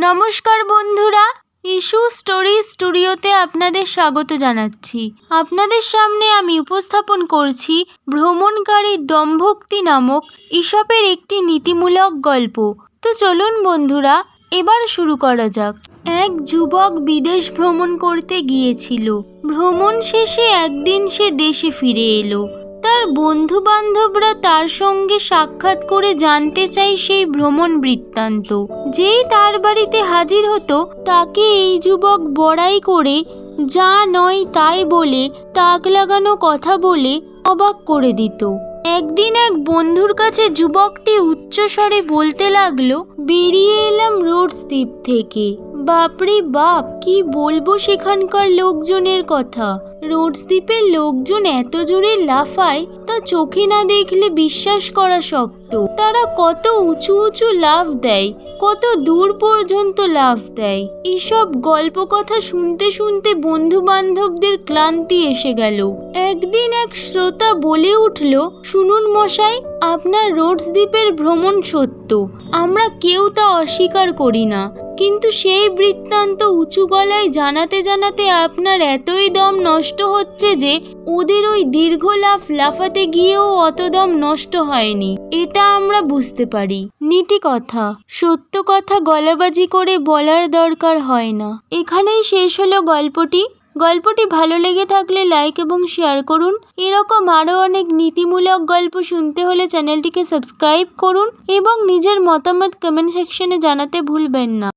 নমস্কার বন্ধুরা, issue story স্টুডিওতে আপনাদের স্বাগত জানাচ্ছি। আপনাদের সামনে আমি উপস্থাপন করছি ভ্রমণকারী দম্ভক্তি নামক ঈশপের একটি নীতিমূলক গল্প। তো চলুন বন্ধুরা, এবার শুরু করা যাক। এক যুবক বিদেশ ভ্রমণ করতে গিয়েছিল। ভ্রমণ শেষে একদিন সে দেশে ফিরে এলো। তার বন্ধু বান্ধবরা তার সঙ্গে সাক্ষাৎ করে জানতে চায় সেই ভ্রমণ বৃত্তান্ত। যেই তার বাড়িতে হাজির হতো তাকে এই যুবক বড়াই করে, যা নয় তাই বলে, তাক লাগানো কথা বলে অবাক করে দিত। একদিন এক বন্ধুর কাছে যুবকটি উচ্চস্বরে বলতে লাগলো, বেরিয়ে এলাম রোডস দ্বীপ থেকে। বাপরে বাপ, কি বলবো সেখানকার লোকজনের কথা। রোডস দ্বীপের লোকজন এত জোরে লাফায় তা চোখে না দেখলে বিশ্বাস করা শক্ত। তারা কত উঁচু উঁচু লাফ দেয়, কত দূর পর্যন্ত লাফ দেয়। এসব গল্প কথা শুনতে শুনতে বন্ধু বান্ধবদের ক্লান্তি এসে গেল। একদিন এক শ্রোতা বলে উঠল, শুনুন মশাই, আপনার রোডস দ্বীপের ভ্রমণ সত্য, আমরা কেউ তা অস্বীকার করি না, কিন্তু সেই বৃত্তান্ত উঁচু গলায় জানাতে জানাতে আপনার এতই দম নষ্ট হচ্ছে যে ওদের ওই দীর্ঘ লাফ লাফাতে গিয়েও অত দম নষ্ট হয়নি, এটা আমরা বুঝতে পারি। নীতি কথা, সত্য কথা গলাবাজি করে বলার দরকার হয় না। এখানেই শেষ হলো গল্পটি। গল্পটি ভালো লেগে থাকলে লাইক এবং শেয়ার করুন। এরকম আরও অনেক নীতিমূলক গল্প শুনতে হলে চ্যানেলটিকে সাবস্ক্রাইব করুন এবং নিজের মতামত কমেন্ট সেকশনে জানাতে ভুলবেন না।